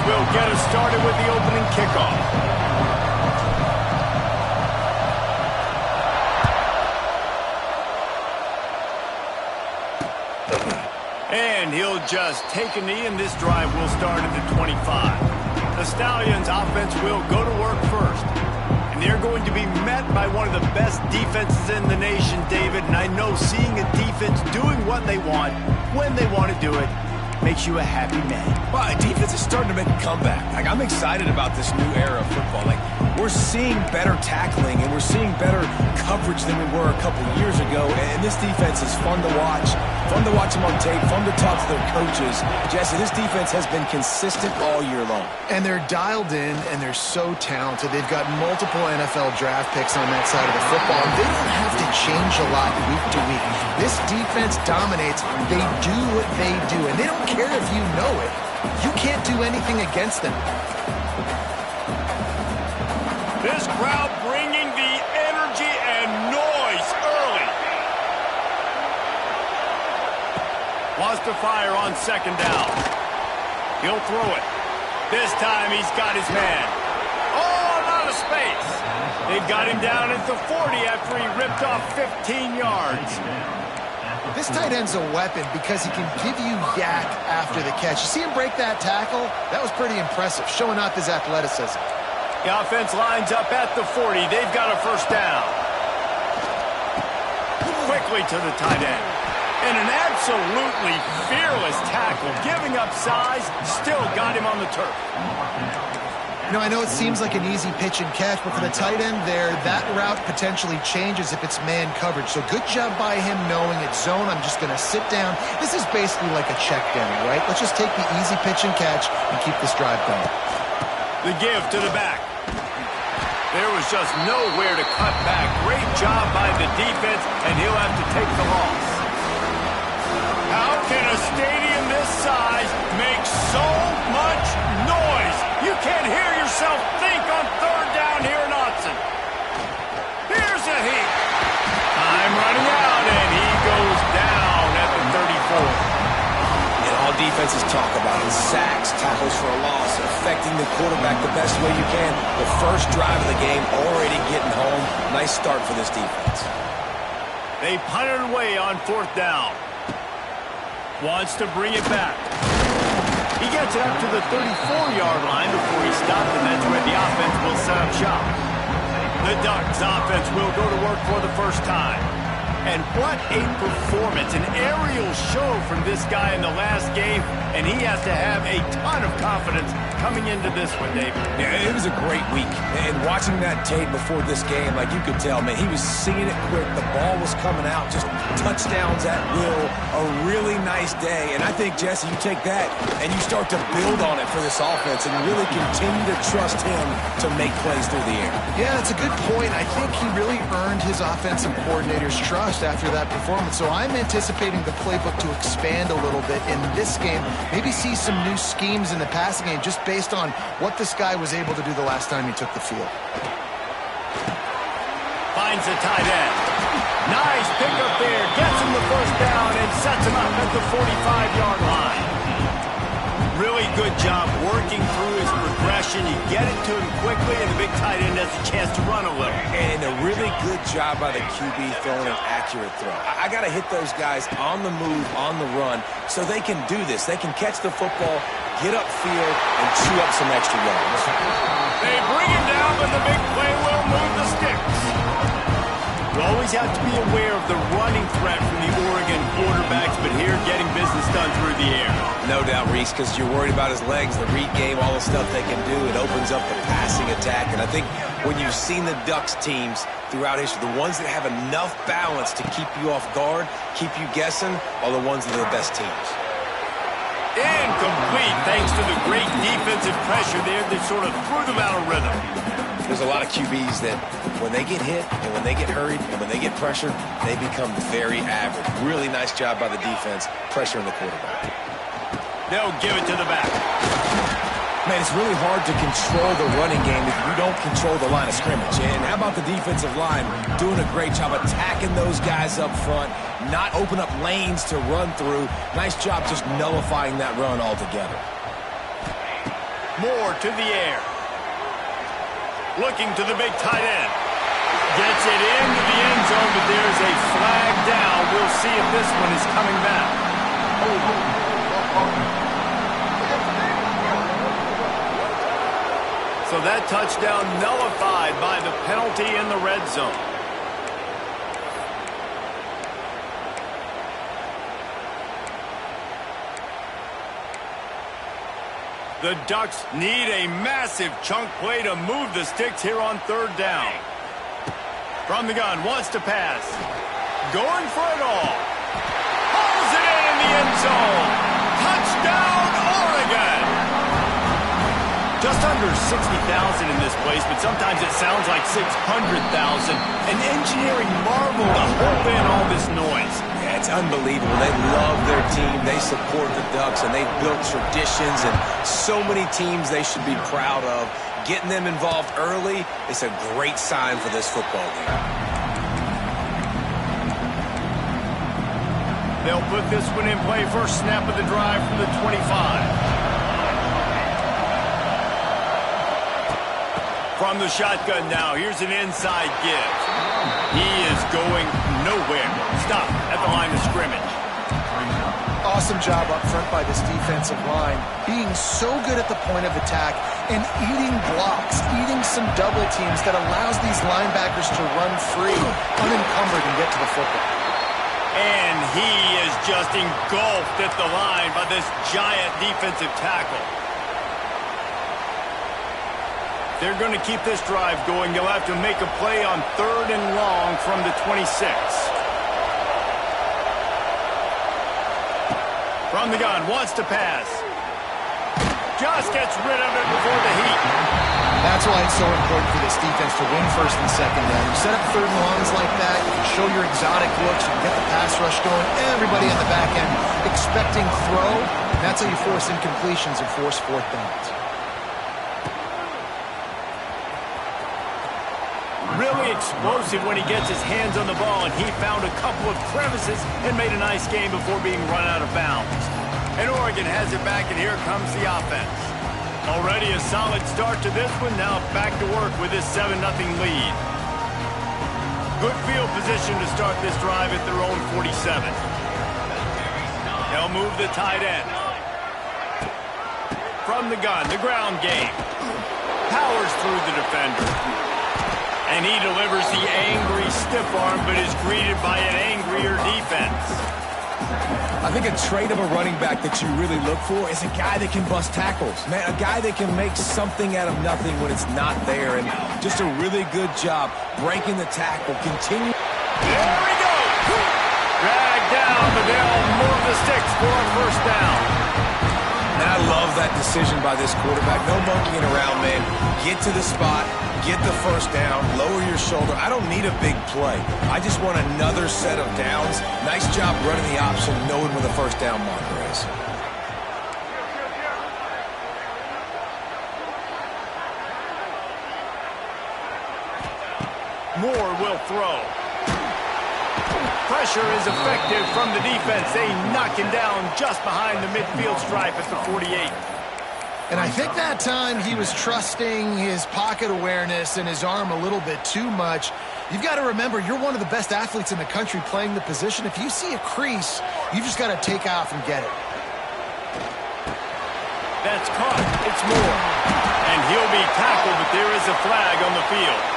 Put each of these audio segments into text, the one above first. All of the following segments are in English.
will get us started with the opening kickoff. And he'll just take a knee, and this drive will start at the 25. The Stallions' offense will go to work first. And they're going to be met by one of the best defenses in the nation, David. And I know seeing a defense doing what they want, when they want to do it, makes you a happy man. Well, defense is starting to make a comeback. Like, I'm excited about this new era of football. Like, we're seeing better tackling, and we're seeing better coverage than we were a couple years ago. And this defense is fun to watch. Fun to watch them on tape. Fun to talk to their coaches. Jesse, this defense has been consistent all year long. And they're dialed in, and they're so talented. They've got multiple NFL draft picks on that side of the football. And they don't have to change a lot week to week. This defense dominates. They do what they do, and they don't care if you know it. You can't do anything against them. This crowd bringing the energy and noise early. Wants to fire on second down. He'll throw it. This time he's got his man. Oh, a lot of space. They've got him down at the 40 after he ripped off 15 yards. This tight end's a weapon because he can give you yak after the catch. You see him break that tackle? That was pretty impressive, showing off his athleticism. The offense lines up at the 40. They've got a first down. Quickly to the tight end. And an absolutely fearless tackle. Giving up size, still got him on the turf. You know, I know it seems like an easy pitch and catch, but for the tight end there, that route potentially changes if it's man coverage. So good job by him knowing it's zone. I'm just going to sit down. This is basically like a check down, right? Let's just take the easy pitch and catch and keep this drive going. The give to the back. There was just nowhere to cut back. Great job by the defense, and he'll have to take the loss. How can a stadium this size make so much noise? You can't hear yourself think on third down here in Autzen. Here's a heat. Time running out, and he goes down at the 34. All defenses talk about it. Sacks, tackles for a loss, affecting the quarterback the best way you can. The first drive of the game already getting home. Nice start for this defense. They punted away on fourth down. Wants to bring it back. He gets it up to the 34-yard line before he stopped, and that's where the offense will set up shop. The Ducks offense will go to work for the first time. And what a performance, an aerial show from this guy in the last game, and he has to have a ton of confidence coming into this one, David. Yeah, it was a great week. And watching that tape before this game, like you could tell, man, he was seeing it quick. The ball was coming out, just touchdowns at will. A really nice day. And I think, Jesse, you take that and you start to build on it for this offense and really continue to trust him to make plays through the air. Yeah, that's a good point. I think he really earned his offensive coordinator's trust after that performance. So I'm anticipating the playbook to expand a little bit in this game. Maybe see some new schemes in the passing game just based on what this guy was able to do the last time he took the field. Finds a tight end. Nice pickup there. Gets him the first down and sets him up at the 45-yard line. Really good job working through his progression. You get it to him quickly, and the big tight end has a chance to run a little. And a really good job by the QB throwing an accurate throw. I got to hit those guys on the move, on the run, so they can do this. They can catch the football, get upfield, and chew up some extra yards. They bring him down, but the big play will move the sticks. You always have to be aware of the running threat from the Oregon quarterbacks, but here getting business done through the air. No doubt, Reese, because you're worried about his legs, the read game, all the stuff they can do. It opens up the passing attack. And I think when you've seen the Ducks teams throughout history, the ones that have enough balance to keep you off guard, keep you guessing, are the ones that are the best teams. Incomplete, thanks to the great defensive pressure there that sort of threw them out of rhythm. There's a lot of QBs that when they get hit and when they get hurried and when they get pressured, they become very average. Really nice job by the defense, pressuring the quarterback. They'll give it to the back. Man, it's really hard to control the running game if you don't control the line of scrimmage. And how about the defensive line doing a great job attacking those guys up front, not open up lanes to run through. Nice job just nullifying that run altogether. Moore to the air. Looking to the big tight end. Gets it into the end zone, but there's a flag down. We'll see if this one is coming back. So that touchdown nullified by the penalty in the red zone. The Ducks need a massive chunk play to move the sticks here on third down. From the gun, wants to pass. Going for it all. Hauls it in the end zone. Touchdown, Oregon! Just under 60,000 in this place, but sometimes it sounds like 600,000. An engineering marvel to hold in all this noise. Yeah, it's unbelievable. They love their team. They support the Ducks, and they've built traditions and so many teams they should be proud of. Getting them involved early is a great sign for this football game. They'll put this one in play. First snap of the drive from the 25. From the shotgun now, here's an inside give. He is going nowhere. Stop at the line of scrimmage. Awesome job up front by this defensive line, being so good at the point of attack and eating blocks, eating some double teams that allows these linebackers to run free, unencumbered, and get to the football. And he is just engulfed at the line by this giant defensive tackle. They're going to keep this drive going. They'll have to make a play on third and long from the 26. From the gun, wants to pass. Just gets rid of it before the heat. That's why it's so important for this defense to win first and second down. You set up third and longs like that, you can show your exotic looks, you can get the pass rush going, everybody on the back end expecting throw. That's how you force incompletions and force fourth downs. Really explosive when he gets his hands on the ball, and he found a couple of crevices and made a nice game before being run out of bounds. And Oregon has it back, and here comes the offense. Already a solid start to this one. Now back to work with this 7-0 lead. Good field position to start this drive at their own 47. They'll move the tight end. From the gun, the ground game. Powers through the defender. And he delivers the angry stiff arm, but is greeted by an angrier defense. I think a trait of a running back that you really look for is a guy that can bust tackles. Man, a guy that can make something out of nothing when it's not there. And just a really good job breaking the tackle. Continue. There we go. Dragged down, but they'll move the sticks for a first down. And I love that decision by this quarterback. No monkeying around, man. Get to the spot, get the first down, lower your shoulder. I don't need a big play. I just want another set of downs. Nice job running the option, knowing where the first down marker is. Moore will throw. Pressure is effective from the defense. They knock him down just behind the midfield stripe at the 48. And I think that time he was trusting his pocket awareness and his arm a little bit too much. You've got to remember, you're one of the best athletes in the country playing the position. If you see a crease, you've just got to take off and get it. That's caught. It's Moore. And he'll be tackled, but there is a flag on the field.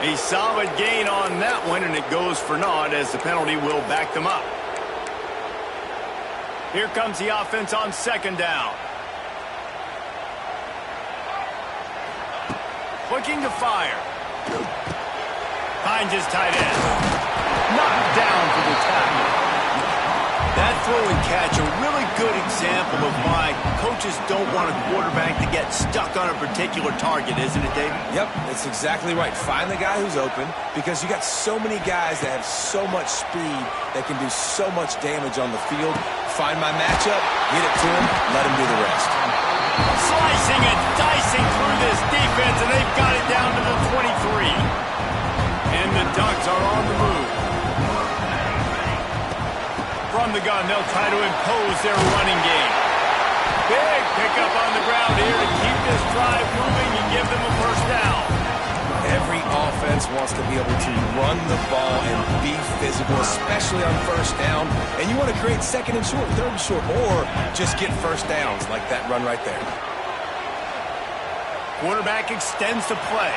A solid gain on that one, and it goes for naught as the penalty will back them up. Here comes the offense on second down. Looking to fire. Finds his tight end. Knocked down for the tackle. That throw and catch, a really good example of why coaches don't want a quarterback to get stuck on a particular target, isn't it, David? Yep, that's exactly right. Find the guy who's open, because you got so many guys that have so much speed that can do so much damage on the field. Find my matchup, get it to him, let him do the rest. Slicing and dicing through this defense, and they've got it down to the 23. And the Ducks are on the move. down. They'll try to impose their running game. Big pickup on the ground here to keep this drive moving and give them a first down. Every offense wants to be able to run the ball and be physical, especially on first down. And you want to create second and short, third and short, or just get first downs like that run right there. Quarterback extends the play.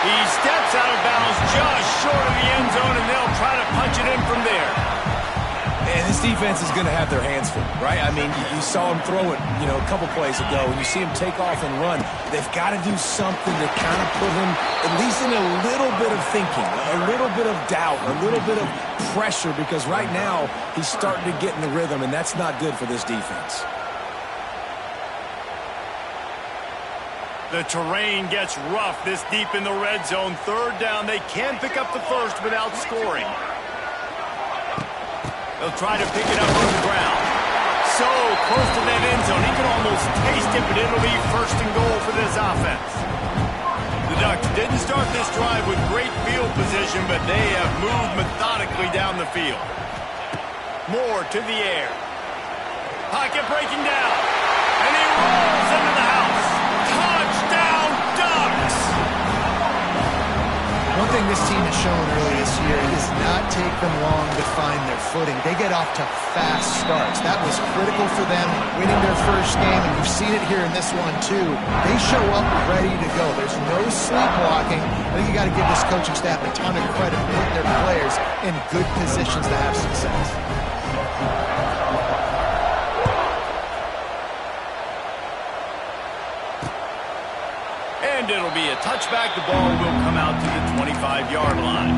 He steps out of bounds just short of the end zone, and they'll try to punch it in from there. And this defense is going to have their hands full, right? I mean, you saw him throw it, a couple plays ago, and you see him take off and run. They've got to do something to kind of put him at least in a little bit of thinking, a little bit of doubt, a little bit of pressure, because right now he's starting to get in the rhythm, and that's not good for this defense. The terrain gets rough this deep in the red zone. Third down, they can pick up the first without scoring. They'll try to pick it up on the ground. So close to that end zone. He can almost taste it, but it'll be first and goal for this offense. The Ducks didn't start this drive with great field position, but they have moved methodically down the field. Moore to the air. Pocket breaking down. And he rolls into the house. Touchdown, Ducks! One thing this team has shown early this year, it does not take them long to find their footing. They get off to fast starts. That was critical for them, winning their first game, and you've seen it here in this one too. They show up ready to go. There's no sleepwalking. I think you got to give this coaching staff a ton of credit for putting their players in good positions to have success. And it'll be a touchback. The ball will come out to the 25-yard line.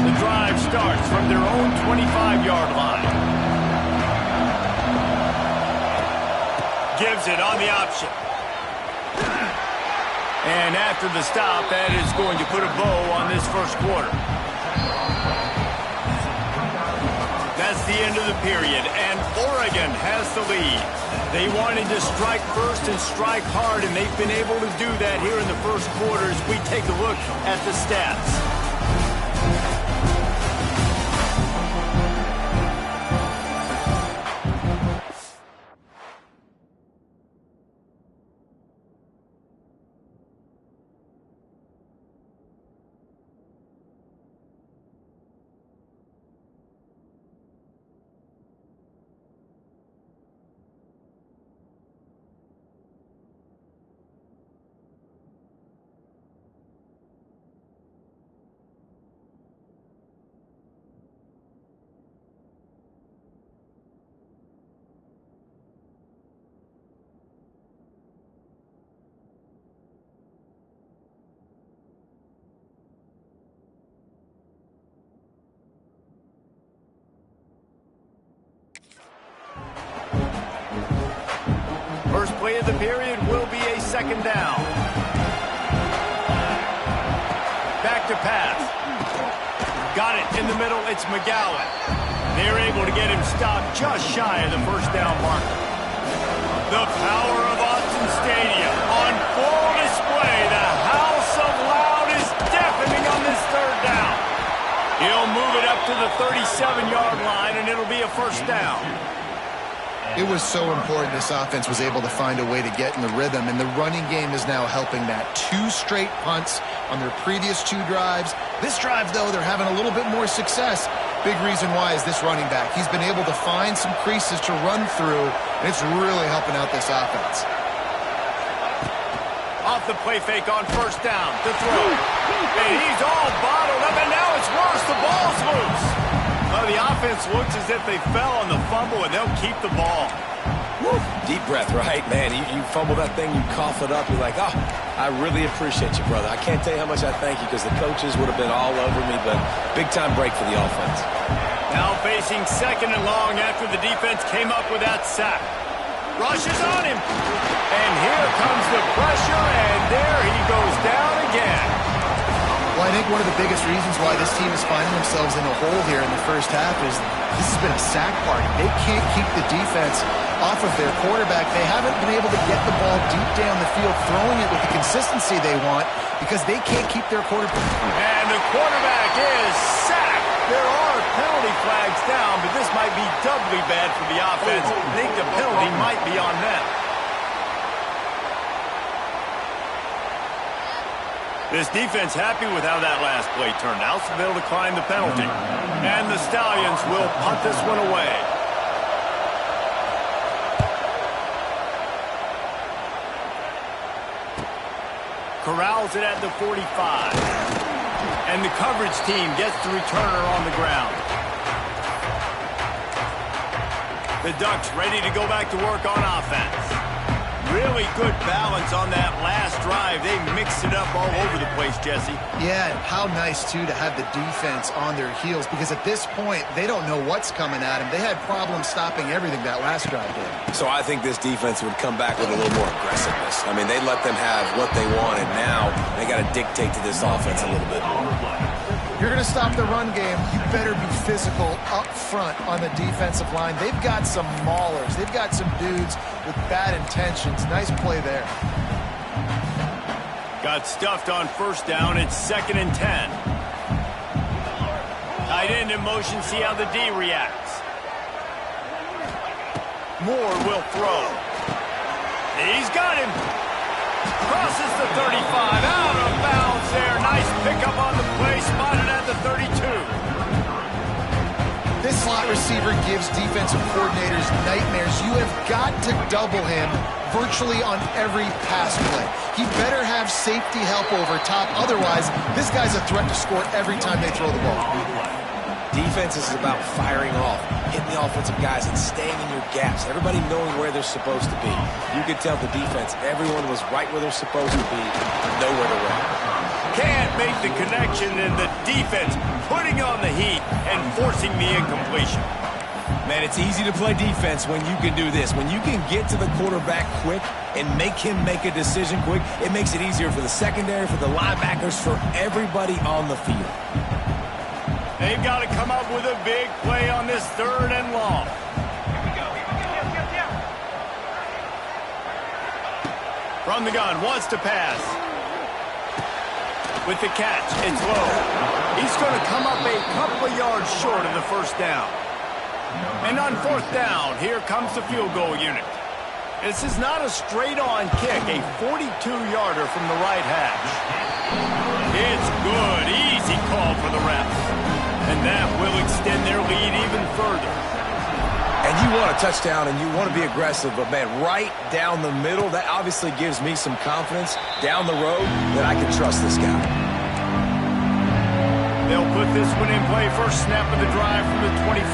The drive starts from their own 25-yard line. Gives it on the option. And after the stop, that is going to put a bow on this first quarter. That's the end of the period, and Oregon has the lead. They wanted to strike first and strike hard, and they've been able to do that here in the first quarter as we take a look at the stats. First play of the period will be a second down. Back to pass. Got it in the middle. It's McGowan. They're able to get him stopped just shy of the first down marker. The power of Austin Stadium on full display. The house of loud is deafening on this third down. He'll move it up to the 37-yard line, and it'll be a first down. It was so important this offense was able to find a way to get in the rhythm, and the running game is now helping that. 2 straight punts on their previous 2 drives. This drive, though, they're having a little bit more success. Big reason why is this running back. He's been able to find some creases to run through, and it's really helping out this offense. Off the play fake on first down to throw. And he's all bottled up, and now it's worse. The ball's loose. Well, the offense looks as if they fell on the fumble, and they'll keep the ball. Woo. Deep breath, right? Man, you fumble that thing, you cough it up, you're like, oh, I really appreciate you, brother. I can't tell you how much I thank you because the coaches would have been all over me, but big-time break for the offense. Now facing second and long after the defense came up with that sack. Rushes on him. And here comes the pressure, and there he goes down again. Well, I think one of the biggest reasons why this team is finding themselves in a hole here in the first half is this has been a sack party. They can't keep the defense off of their quarterback. They haven't been able to get the ball deep down the field, throwing it with the consistency they want because they can't keep their quarterback. And the quarterback is sacked. There are penalty flags down, but this might be doubly bad for the offense. I think the penalty might be on them. This defense happy with how that last play turned out, so they'll decline the penalty. And the Stallions will punt this one away. Corrals it at the 45. And the coverage team gets the returner on the ground. The Ducks ready to go back to work on offense. Really good balance on that last drive. They mixed it up all over the place, Jesse. Yeah, and how nice, too, to have the defense on their heels, because at this point, they don't know what's coming at them. They had problems stopping everything that last drive did. So I think this defense would come back with a little more aggressiveness. I mean, they let them have what they wanted. Now they got to dictate to this offense a little bit more. You're going to stop the run game, you better be physical up front on the defensive line. They've got some maulers. They've got some dudes with bad intentions. Nice play there. Got stuffed on first down. It's 2nd and 10. Tight end in motion. See how the D reacts. Moore will throw. He's got him. Crosses the 35. Out of bounds there. Nice pickup on the play. Spotted at the 32. This slot receiver gives defensive coordinators nightmares. You have got to double him virtually on every pass play. He better have safety help over top. Otherwise, this guy's a threat to score every time they throw the ball. Defense is about firing off, hitting the offensive guys, and staying in your gaps. Everybody knowing where they're supposed to be. You could tell the defense, everyone was right where they're supposed to be, nowhere to run. Can't make the connection, and the defense putting on the heat and forcing the incompletion. Man, it's easy to play defense when you can do this. When you can get to the quarterback quick and make him make a decision quick, it makes it easier for the secondary, for the linebackers, for everybody on the field. They've got to come up with a big play on this 3rd and long. From the gun, wants to pass. With the catch, it's low. He's going to come up a couple of yards short of the first down. And on 4th down, here comes the field goal unit. This is not a straight-on kick, a 42-yarder from the right hash. It's good, easy call for the refs. And that will extend their lead even further. And you want a touchdown and you want to be aggressive, but man, right down the middle, that obviously gives me some confidence down the road that I can trust this guy. They'll put this one in play. First snap of the drive from the 25.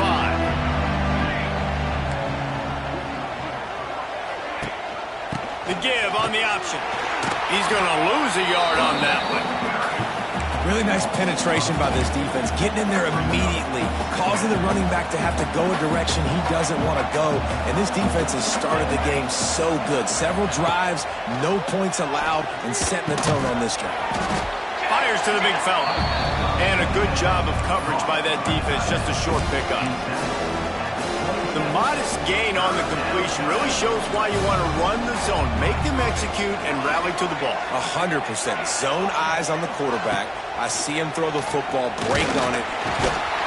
The give on the option. He's going to lose a yard on that one. Really nice penetration by this defense, getting in there immediately, causing the running back to have to go a direction he doesn't want to go. And this defense has started the game so good. Several drives, no points allowed, and setting the tone on this drive. Fires to the big fella. And a good job of coverage by that defense, just a short pickup. The modest gain on the completion really shows why you want to run the zone, make them execute, and rally to the ball. 100%. Zone eyes on the quarterback. I see him throw the football, break on it.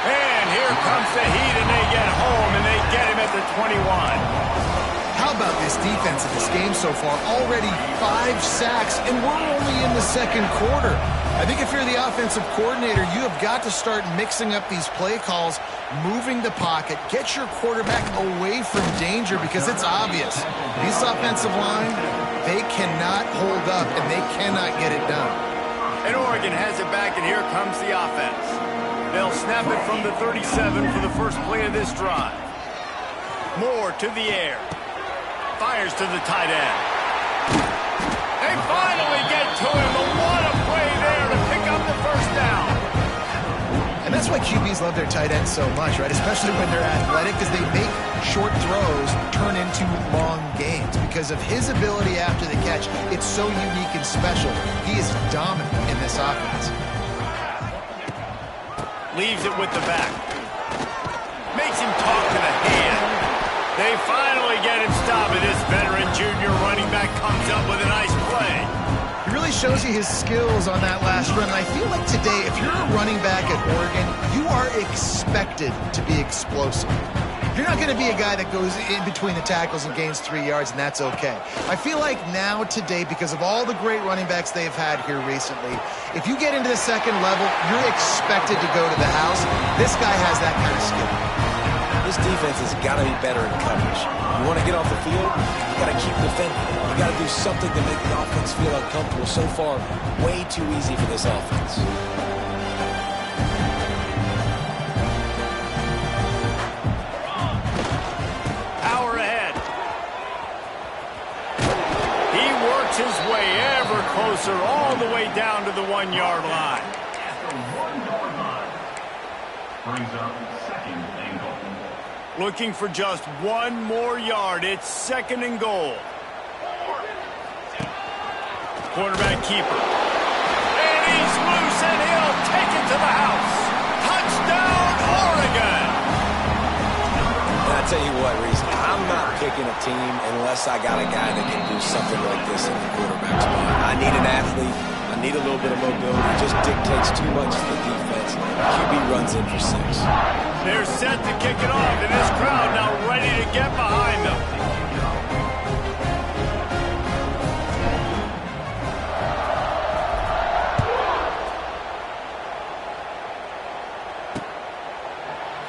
And here comes the heat, and they get home, and they get him at the 21. How about this defense in this game so far? Already 5 sacks, and we're only in the 2nd quarter. I think if you're the offensive coordinator, you have got to start mixing up these play calls, moving the pocket, get your quarterback away from danger, because it's obvious. This offensive line, they cannot hold up, and they cannot get it done. And Oregon has it back, and here comes the offense. They'll snap it from the 37 for the first play of this drive. Moore to the air. Fires to the tight end. They finally get to him, but what a play there to pick up the first down. And that's why QBs love their tight ends so much, right? Especially when they're athletic, because they make short throws turn into long gains. Because of his ability after the catch, it's so unique and special. He is dominant in this offense. Leaves it with the back. Makes him talk to the hand. They finally get him stopped, and this veteran junior running back comes up with a nice play. He really shows you his skills on that last run. And I feel like today, if you're a running back at Oregon, you are expected to be explosive. You're not going to be a guy that goes in between the tackles and gains 3 yards, and that's okay. I feel like now today, because of all the great running backs they've had here recently, if you get into the second level, you're expected to go to the house. This guy has that kind of skill. This defense has got to be better in coverage. You want to get off the field, you got to keep defending. You got to do something to make the offense feel uncomfortable. So far, way too easy for this offense. Power ahead. He works his way ever closer all the way down to the 1-yard line. Brings up second and goal. Looking for just 1 more yard. It's 2nd and goal. Quarterback keeper. And he's loose, and he'll take it to the house. Touchdown, Oregon! And I tell you what, Reese, I'm not picking a team unless I got a guy that can do something like this in the quarterback spot. I need an athlete. I need a little bit of mobility. It just dictates too much to the defense. QB runs in for 6. They're set to kick it off, and this crowd now ready to get behind them.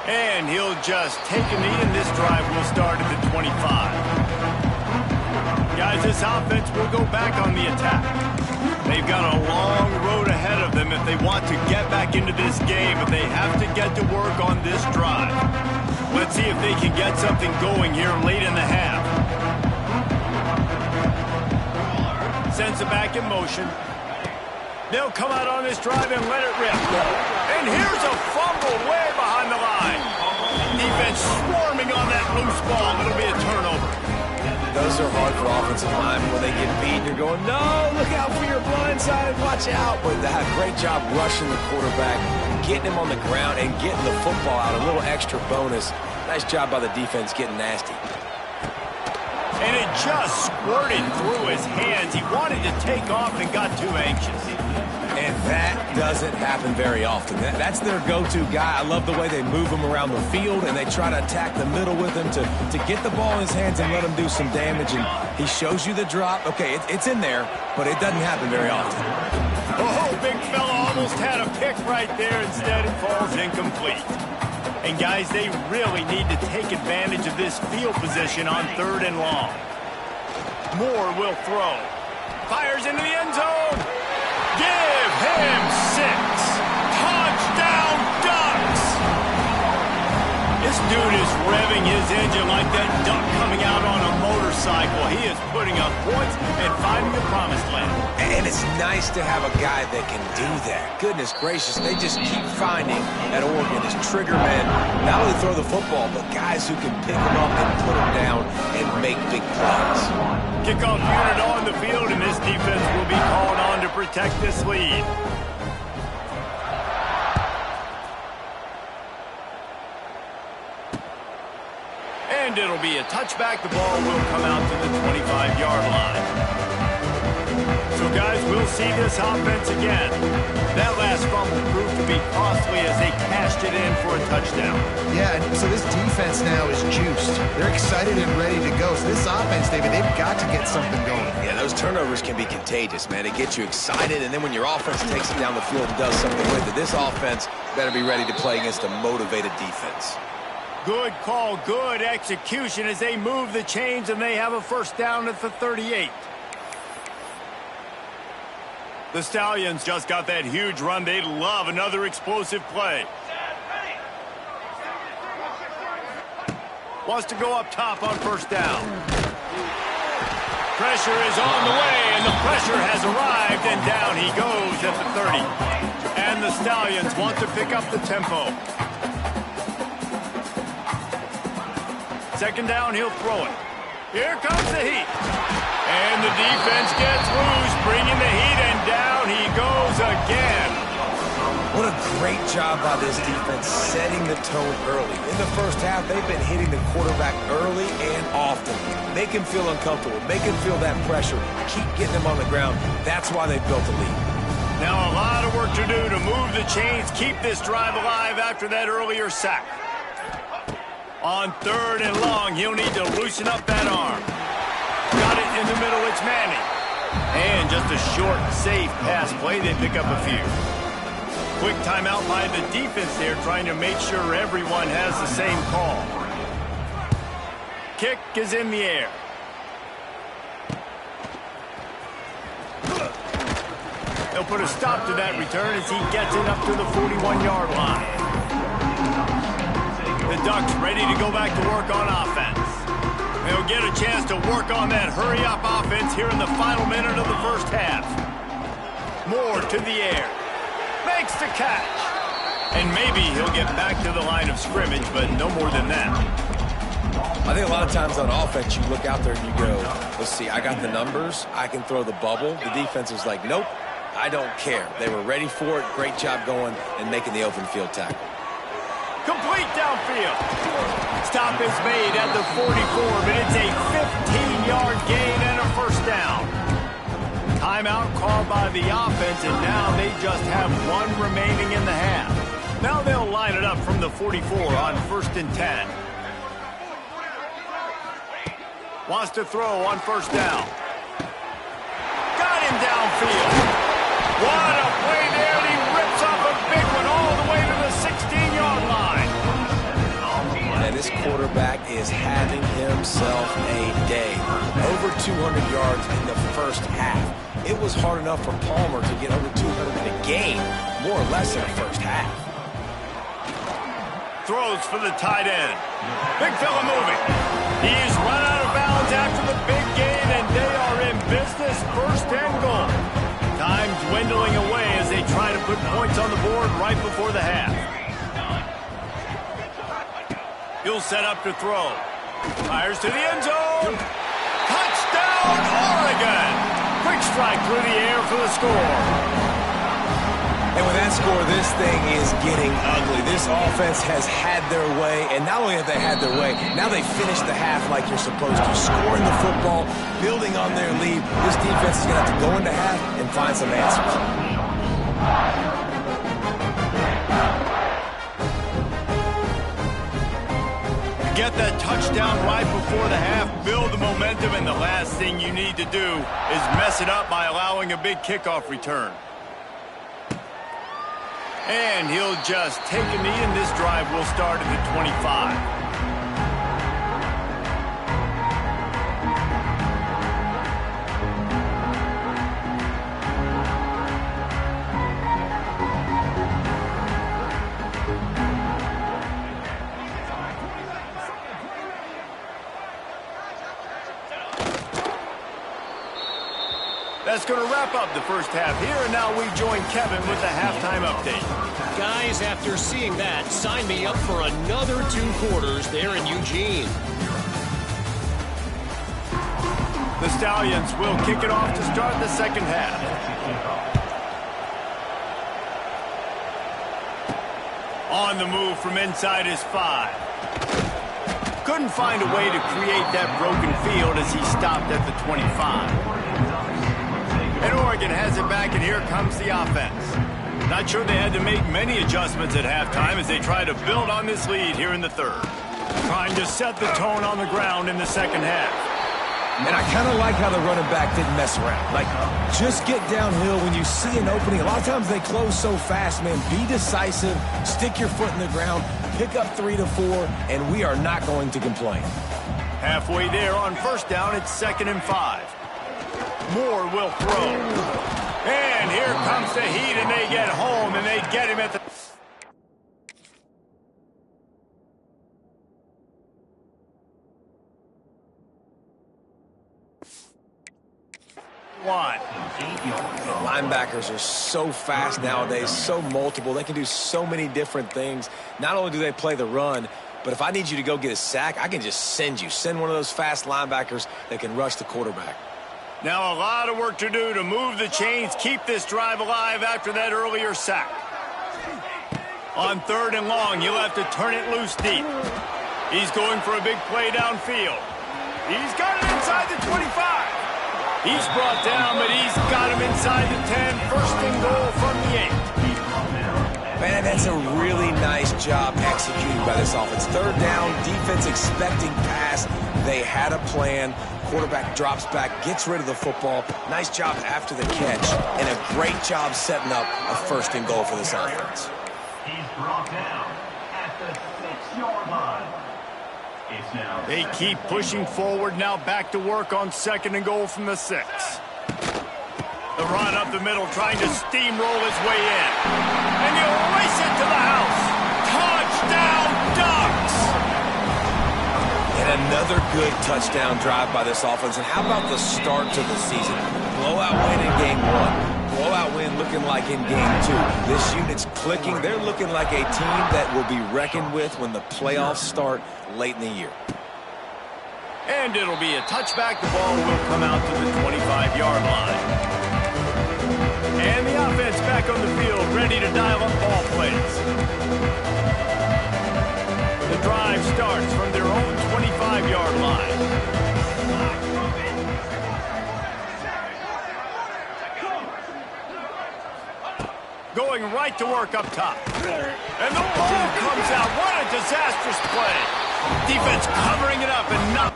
And he'll just take a knee, and this drive will start at the 25. Guys, this offense will go back on the attack. They've got a long road ahead of them if they want to get back into this game, but they have to get to work on this drive. Let's see if they can get something going here late in the half. Sends it back in motion. They'll come out on this drive and let it rip. And here's a fumble way behind the line. Defense swarming on that loose ball. It'll be a turnover. Those are hard for offensive linemen. When they get beat, you're going, no, look out for your blind side, watch out. But they have a great job rushing the quarterback, getting him on the ground, and getting the football out. A little extra bonus. Nice job by the defense getting nasty. And it just squirted through his hands. He wanted to take off and got too anxious. And that doesn't happen very often. That's their go-to guy. I love the way they move him around the field, and they try to attack the middle with him to get the ball in his hands and let him do some damage. And he shows you the drop. Okay, it's in there, but it doesn't happen very often. Oh, big fella almost had a pick right there. Instead, it falls incomplete. And, guys, they really need to take advantage of this field position on 3rd and long. Moore will throw. Fires into the end zone. Give him 6. Touchdown, Ducks! This dude is revving his engine like that duck coming out on a motorcycle. He is putting up points and finding the promised land. And it's nice to have a guy that can do that. Goodness gracious, they just keep finding at Oregon as trigger men, not only throw the football, but guys who can pick them up and put them down and make big plays. Kickoff unit on the field, and this defense will be called on to protect this lead. And it'll be a touchback. The ball will come out to the 25-yard line. So, guys, we'll see this offense again. That last fumble proved to be costly as they cashed it in for a touchdown. Yeah, so this defense now is juiced. They're excited and ready to go. So this offense, David, they've got to get something going. Yeah, those turnovers can be contagious, man. It gets you excited, and then when your offense takes it down the field and does something with it, this offense better be ready to play against a motivated defense. Good call, good execution as they move the chains, and they have a first down at the 38. The Stallions just got that huge run. They'd love another explosive play. Wants to go up top on first down. Pressure is on the way, and the pressure has arrived, and down he goes at the 30. And the Stallions want to pick up the tempo. Second down, he'll throw it. Here comes the heat. And the defense gets loose, bringing the heat, and down he goes again. What a great job by this defense setting the tone early. In the first half, they've been hitting the quarterback early and often. Make him feel uncomfortable. Make him feel that pressure. Keep getting him on the ground. That's why they've built a lead. Now a lot of work to do to move the chains, keep this drive alive after that earlier sack. On 3rd and long, he'll need to loosen up that arm. Got it in the middle, it's Manning. And just a short, safe pass play, they pick up a few. Quick timeout by the defense there, trying to make sure everyone has the same call. Kick is in the air. They'll put a stop to that return as he gets it up to the 41-yard line. The Ducks ready to go back to work on offense. They'll get a chance to work on that hurry-up offense here in the final minute of the first half. Moore to the air. Makes the catch. And maybe he'll get back to the line of scrimmage, but no more than that. I think a lot of times on offense, you look out there and you go, let's see, I got the numbers. I can throw the bubble. The defense is like, nope, I don't care. They were ready for it. Great job going and making the open field tackle. Complete downfield. Stop is made at the 44, but it's a 15-yard gain and a first down. Timeout called by the offense, and now they just have one remaining in the half. Now they'll line it up from the 44 on 1st and 10. Wants to throw on 1st down. Got him downfield. What a play there, and he rips off a big one all the way to the 16-yard line. And this quarterback is having himself a day. Over 200 yards in the first half. It was hard enough for Palmer to get over 200 in a game, more or less in the first half. Throws for the tight end. Big fella moving. He's run out of bounds after the big gain, and they are in business, 1st and goal. Time dwindling away as they try to put points on the board right before the half. He'll set up to throw. Fires to the end zone. Touchdown, Oregon! Quick strike through the air for the score. And with that score, this thing is getting ugly. This offense has had their way, and not only have they had their way, now they finish the half like you're supposed to, scoring the football, building on their lead. This defense is going to have to go into half and find some answers. Get that touchdown right before the half, build the momentum, and the last thing you need to do is mess it up by allowing a big kickoff return. And he'll just take a knee, and this drive will start at the 25. That's going to wrap up the first half here, and now we join Kevin with the halftime update. Guys, after seeing that, sign me up for another 2 quarters there in Eugene. The Stallions will kick it off to start the second half. On the move from inside his 5. Couldn't find a way to create that broken field as he stopped at the 25. And Oregon has it back, and here comes the offense. Not sure they had to make many adjustments at halftime as they try to build on this lead here in the 3rd. Trying to set the tone on the ground in the second half. And I kind of like how the running back didn't mess around. Like, just get downhill when you see an opening. A lot of times they close so fast, man. Be decisive, stick your foot in the ground, pick up 3 to 4, and we are not going to complain. Halfway there on 1st down, it's 2nd and 5. Moore will throw. And here comes the heat, and they get home, and they get him at the... One. Linebackers are so fast nowadays, so multiple. They can do so many different things. Not only do they play the run, but if I need you to go get a sack, I can just send you. Send one of those fast linebackers that can rush the quarterback. Now a lot of work to do to move the chains, keep this drive alive after that earlier sack. On 3rd and long, he'll have to turn it loose deep. He's going for a big play downfield. He's got it inside the 25. He's brought down, but he's got him inside the 10. 1st and goal from the 8. Man, that's a really nice job executing by this offense. 3rd down, defense expecting pass. They had a plan. Quarterback drops back, gets rid of the football. Nice job after the catch, and a great job setting up a 1st and goal for this offense. He's brought down at the 6-yard line. It's now They keep pushing forward, now back to work on 2nd and goal from the 6. The run up the middle, trying to steamroll his way in. And he'll race it to the house. Touchdown, Ducks! And another good touchdown drive by this offense. And how about the start to the season? Blowout win in game 1. Blowout win looking like in game 2. This unit's clicking. They're looking like a team that will be reckoned with when the playoffs start late in the year. And it'll be a touchback. The ball will come out to the 25-yard line. And the offense back on the field, ready to dial up ball plays. The drive starts from their own 25-yard line. Going right to work up top. And the ball comes out. What a disastrous play. Defense covering it up and not...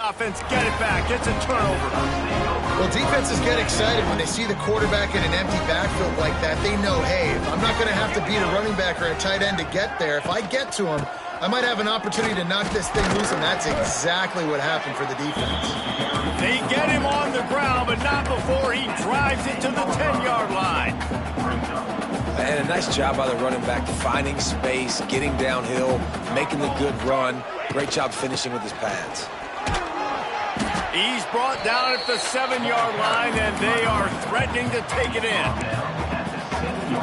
Offense get it back. It's a turnover. Well, defenses get excited when they see the quarterback in an empty backfield like that. They know, hey, I'm not going to have to beat a running back or a tight end to get there. If I get to him, I might have an opportunity to knock this thing loose, and that's exactly what happened for the defense. They get him on the ground, but not before he drives it to the 10-yard line. And a nice job by the running back, finding space, getting downhill, making the good run. Great job finishing with his pads. He's brought down at the 7-yard line, and they are threatening to take it in.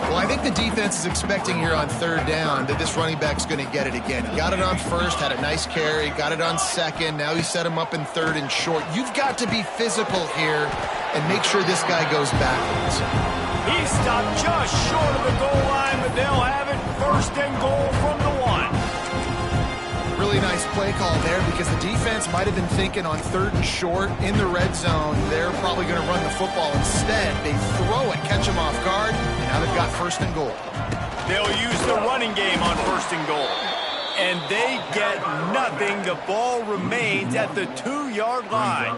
Well, I think the defense is expecting here on 3rd down that this running back's going to get it again. He got it on 1st, had a nice carry, got it on 2nd. Now he set him up in 3rd and short. You've got to be physical here and make sure this guy goes backwards. He stopped just short of the goal line, but they'll have it 1st and goal from the 1. Really nice play call there because the defense might have been thinking on 3rd and short in the red zone. They're probably going to run the football instead. They throw it, catch them off guard, and now they've got 1st and goal. They'll use the running game on 1st and goal. And they get nothing. The ball remains at the 2-yard line.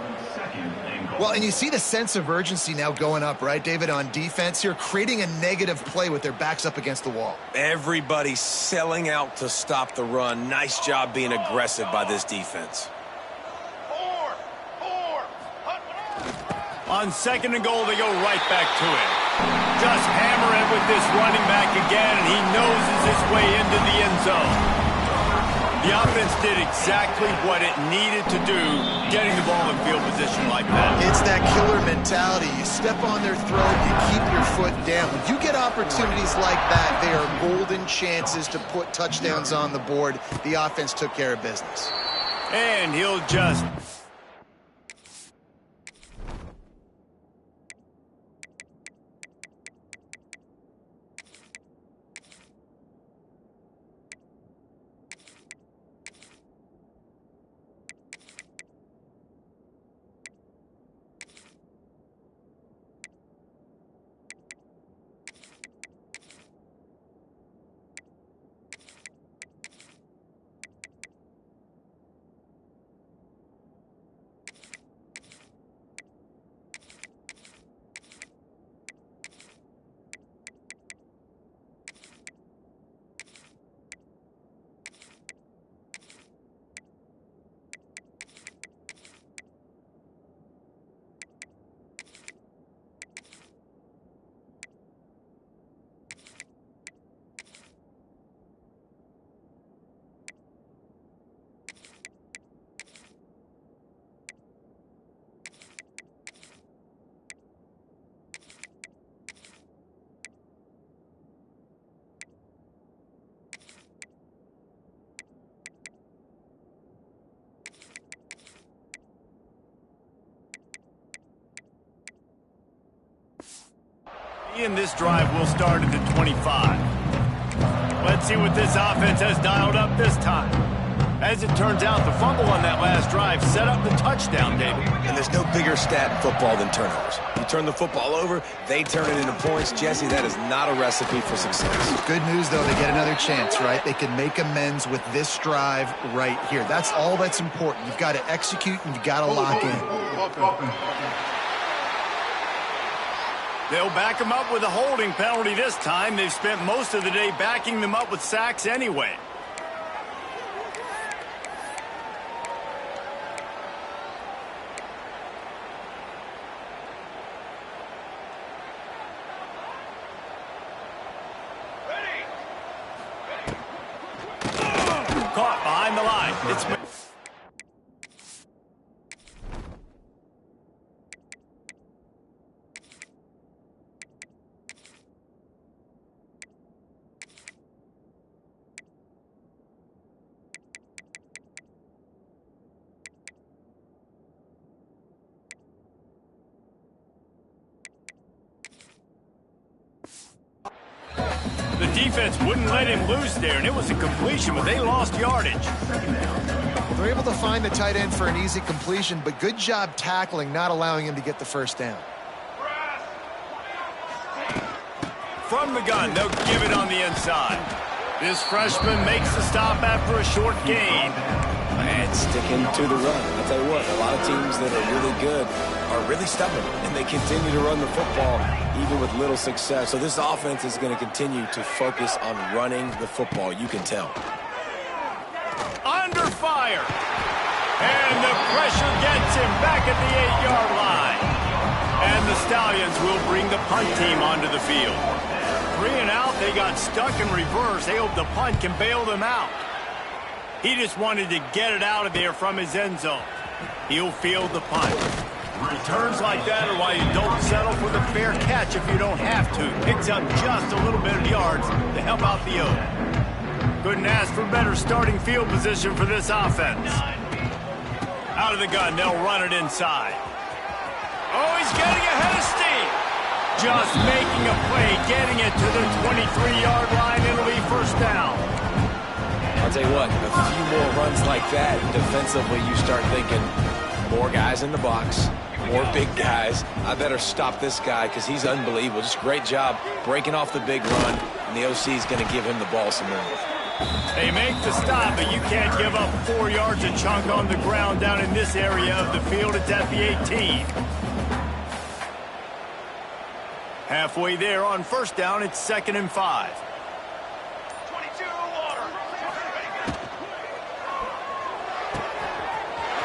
Well, and you see the sense of urgency now going up, right, David, on defense here, creating a negative play with their backs up against the wall. Everybody's selling out to stop the run. Nice job being aggressive by this defense. On 2nd and goal, they go right back to it. Just hammer it with this running back again, and he noses his way into the end zone. The offense did exactly what it needed to do, getting the ball in field position like that. It's that killer mentality. You step on their throat, you keep your foot down. When you get opportunities like that, they are golden chances to put touchdowns on the board. The offense took care of business. And he'll just... and this drive will start at the 25. Let's see what this offense has dialed up this time. As it turns out, the fumble on that last drive set up the touchdown, David. And there's no bigger stat in football than turnovers. You turn the football over, they turn it into points. Jesse, that is not a recipe for success. Good news, though, they get another chance, right? They can make amends with this drive right here. That's all that's important. You've got to execute and you've got to lock in. They'll back them up with a holding penalty this time. They've spent most of the day backing them up with sacks anyway. Caught behind the line. It's the defense wouldn't let him loose there, and it was a completion, but they lost yardage. They're able to find the tight end for an easy completion, but good job tackling, not allowing him to get the first down. From the gun, they'll give it on the inside. This freshman makes the stop after a short gain. And sticking to the run. I'll tell you what, a lot of teams that are really good are really stubborn, and they continue to run the football even with little success. So this offense is going to continue to focus on running the football. You can tell. Under fire. And the pressure gets him back at the 8-yard line. And the Stallions will bring the punt team onto the field. 3 and out, they got stuck in reverse. They hope the punt can bail them out. He just wanted to get it out of there from his end zone. He'll field the punt. Returns like that are why you don't settle for the fair catch if you don't have to. Picks up just a little bit of yards to help out the O. Couldn't ask for better starting field position for this offense. Out of the gun, they'll run it inside. Oh, he's getting ahead of steam. Just making a play, getting it to the 23-yard line. It'll be first down. I'll tell you what, a few more runs like that, defensively you start thinking more guys in the box, more big guys. I better stop this guy because he's unbelievable. Just great job breaking off the big run, and the OC is going to give him the ball some more. They make the stop, but you can't give up 4 yards a chunk on the ground down in this area of the field. It's at the 18. Halfway there on first down, it's 2nd and 5.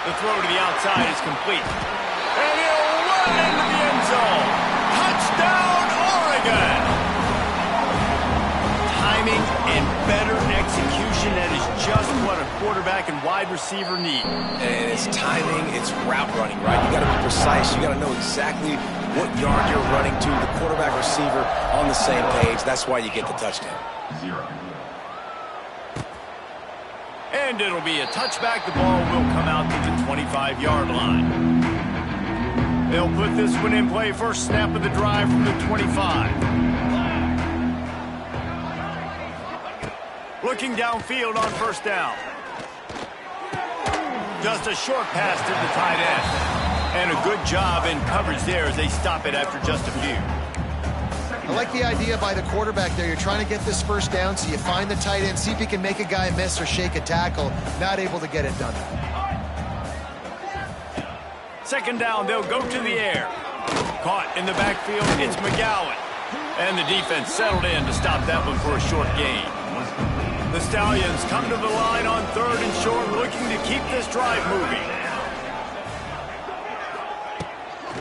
The throw to the outside is complete. And he'll run into the end zone. Touchdown, Oregon! Timing and better execution, that is just what a quarterback and wide receiver need. And it's timing, it's route running, right? You got to be precise. You got to know exactly what yard you're running to. The quarterback receiver on the same page. That's why you get the touchdown. And it'll be a touchback. The ball will come out to the 25-yard line. They'll put this one in play. First snap of the drive from the 25. Looking downfield on first down. Just a short pass to the tight end. And a good job in coverage there as they stop it after just a few. I like the idea by the quarterback there. You're trying to get this first down, so you find the tight end, see if he can make a guy miss or shake a tackle. Not able to get it done. 2nd down, they'll go to the air. Caught in the backfield, it's McGowan. And the defense settled in to stop that one for a short gain. The Stallions come to the line on 3rd and short, looking to keep this drive moving.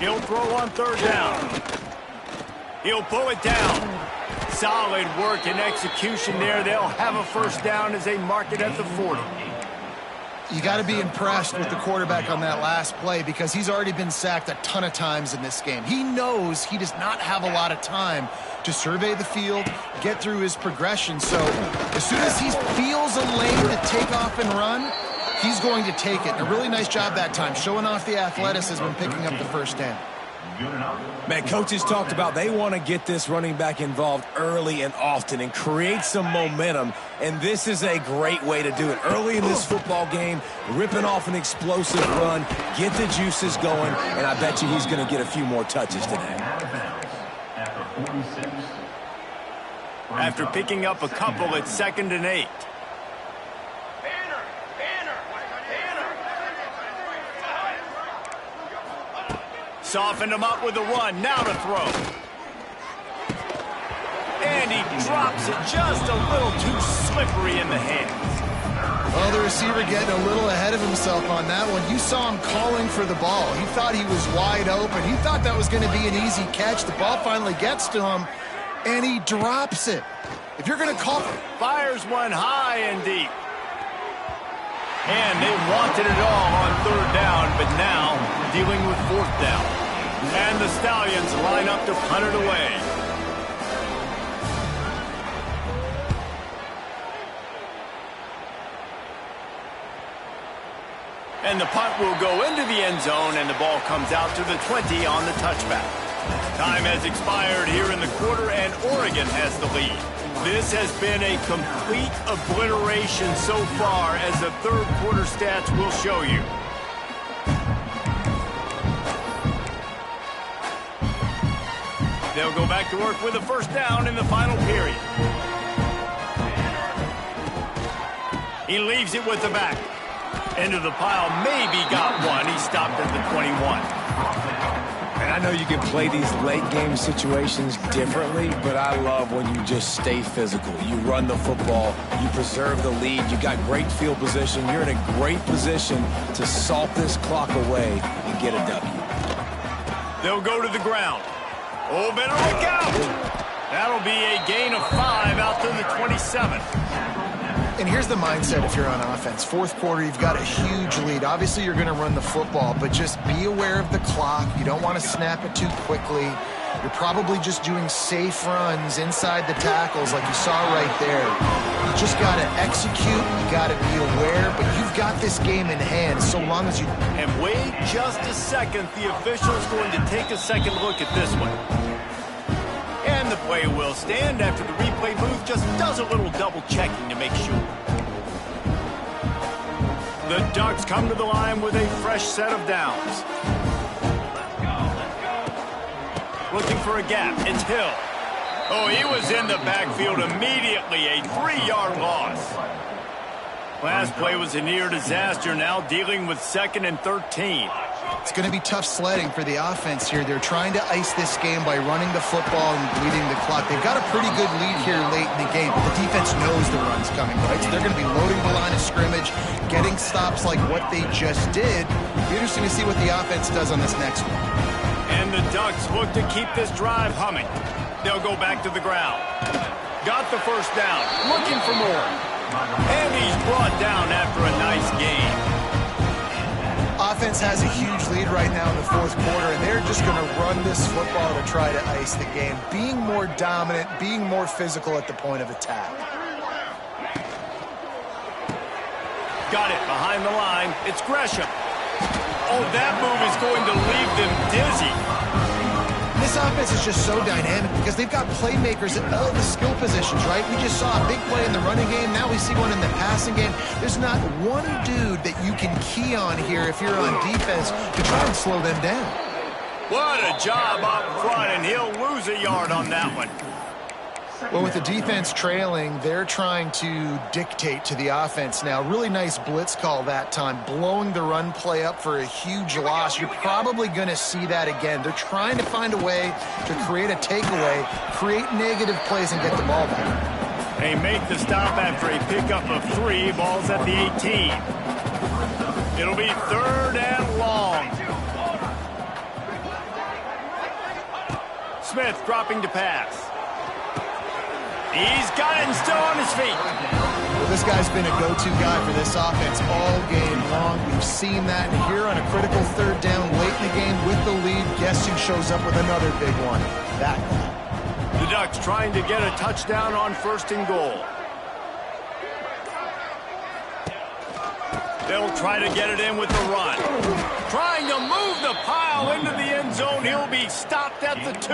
He'll throw on 3rd down. He'll pull it down. Solid work and execution there. They'll have a first down as they mark it at the 40. You got to be impressed with the quarterback on that last play because he's already been sacked a ton of times in this game. He knows he does not have a lot of time to survey the field, get through his progression. So as soon as he feels a lane to take off and run, he's going to take it. A really nice job that time, showing off the athleticism and picking up the first down. Man, coaches talked about they want to get this running back involved early and often and create some momentum, and this is a great way to do it. Early in this football game, ripping off an explosive run, get the juices going, and I bet you he's going to get a few more touches today. After picking up a couple, it's 2nd and 8. Softened him up with a run. Now to throw. And he drops it just a little too slippery in the hands. Well, the receiver getting a little ahead of himself on that one. You saw him calling for the ball. He thought he was wide open. He thought that was going to be an easy catch. The ball finally gets to him, and he drops it. If you're going to call... Fires one high and deep. And they wanted it all on 3rd down, but now dealing with 4th down. And the Stallions line up to punt it away. And the punt will go into the end zone, and the ball comes out to the 20 on the touchback. Time has expired here in the quarter, and Oregon has the lead. This has been a complete obliteration so far, as the 3rd quarter stats will show you. They'll go back to work with a 1st down in the final period. He leaves it with the back. Into the pile, maybe got one. He stopped at the 21. And I know you can play these late game situations differently, but I love when you just stay physical. You run the football, you preserve the lead, you got great field position, you're in a great position to salt this clock away and get a W. They'll go to the ground. Oh, better look out! That'll be a gain of 5 out to the 27. And here's the mindset if you're on offense. 4th quarter, you've got a huge lead. Obviously, you're going to run the football, but just be aware of the clock. You don't want to snap it too quickly. You're probably just doing safe runs inside the tackles like you saw right there. You just got to execute. You got to be aware, but you've got this game in hand so long as you... And wait just a second. The official's going to take a second look at this one. And the play will stand after the replay booth just does a little double checking to make sure. The Ducks come to the line with a fresh set of downs. Looking for a gap. It's Hill. Oh, he was in the backfield immediately. A 3-yard loss. Last play was a near disaster. Now dealing with 2nd and 13. It's going to be tough sledding for the offense here. They're trying to ice this game by running the football and bleeding the clock. They've got a pretty good lead here late in the game, but the defense knows the run's coming, right? So they're going to be loading the line of scrimmage, getting stops like what they just did. It'll be interesting to see what the offense does on this next one. And the Ducks look to keep this drive humming. They'll go back to the ground. Got the 1st down. Looking for more. And he's brought down after a nice game. Offense has a huge lead right now in the 4th quarter, and they're just going to run this football to try to ice the game. Being more dominant, being more physical at the point of attack. Got it behind the line. It's Gresham. Oh, that move is going to leave them dizzy. This offense is just so dynamic because they've got playmakers at all the skill positions, right? We just saw a big play in the running game. Now we see one in the passing game. There's not one dude that you can key on here if you're on defense to try and slow them down. What a job up front, and he'll lose a yard on that one. Well, with the defense trailing, they're trying to dictate to the offense now. Really nice blitz call that time, blowing the run play up for a huge loss. You're probably going to see that again. They're trying to find a way to create a takeaway, create negative plays, and get the ball back. They make the stop after a pickup of 3. Ball's at the 18. It'll be 3rd and long. Smith dropping to pass. He's got it and still on his feet. Well, this guy's been a go-to guy for this offense all game long. We've seen that here on a critical 3rd down late in the game with the lead. Guess who shows up with another big one? That guy. The Ducks trying to get a touchdown on 1st and goal. They'll try to get it in with the run. Trying to move the pile into the end zone. He'll be stopped at the 2.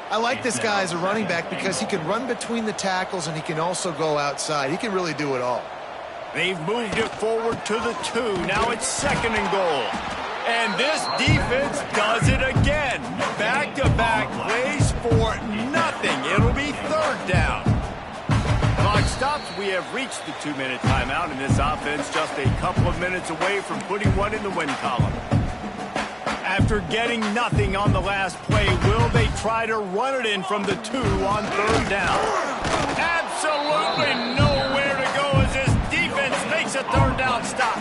I like this guy as a running back because he can run between the tackles and he can also go outside. He can really do it all. They've moved it forward to the 2. Now it's 2nd and goal. And this defense does it again. Back-to-back plays for nothing. It'll be 3rd down. Clock stops. We have reached the 2-minute timeout, and this offense just a couple of minutes away from putting one in the win column. After getting nothing on the last play, will they try to run it in from the 2 on 3rd down? Absolutely nowhere to go as this defense makes a 3rd down stop.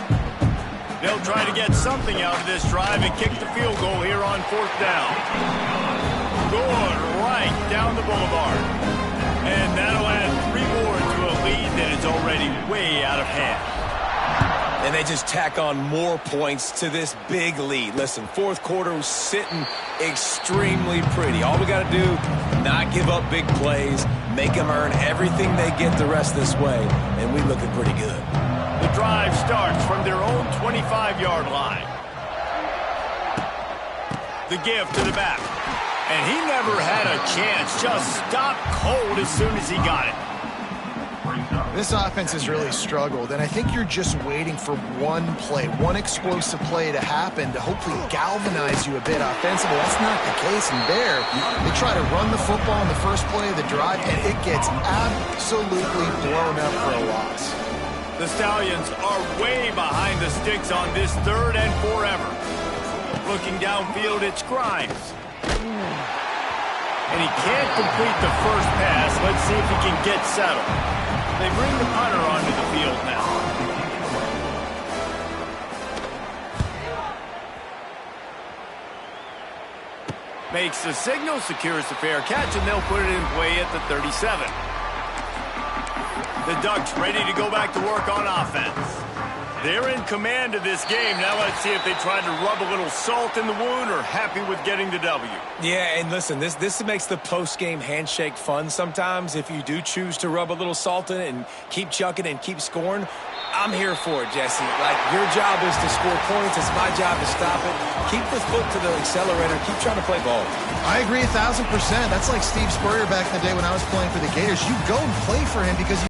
They'll try to get something out of this drive and kick the field goal here on 4th down. Good right down the boulevard. And that'll add 3 more to a lead that is already way out of hand. And they just tack on more points to this big lead. Listen, 4th quarter was sitting extremely pretty. All we got to do, not give up big plays, make them earn everything they get the rest this way, and we looking pretty good. The drive starts from their own 25-yard line. The give to the back. And he never had a chance. Just stopped cold as soon as he got it. This offense has really struggled, and I think you're just waiting for one play, one explosive play to happen to hopefully galvanize you a bit offensively. That's not the case in there. They try to run the football in the first play of the drive, and it gets absolutely blown up for a loss. The Stallions are way behind the sticks on this 3rd and forever. Looking downfield, it's Grimes. And he can't complete the first pass. Let's see if he can get settled. They bring the punter onto the field now. Makes the signal, secures the fair catch, and they'll put it in play at the 37. The Ducks ready to go back to work on offense. They're in command of this game. Now let's see if they try to rub a little salt in the wound or happy with getting the W. Yeah, and listen, this makes the post-game handshake fun sometimes. If you do choose to rub a little salt in it and keep chucking and keep scoring, I'm here for it, Jesse. Like, your job is to score points. It's my job to stop it. Keep the foot to the accelerator. Keep trying to play ball. I agree 1,000%. That's like Steve Spurrier back in the day when I was playing for the Gators. You go and play for him because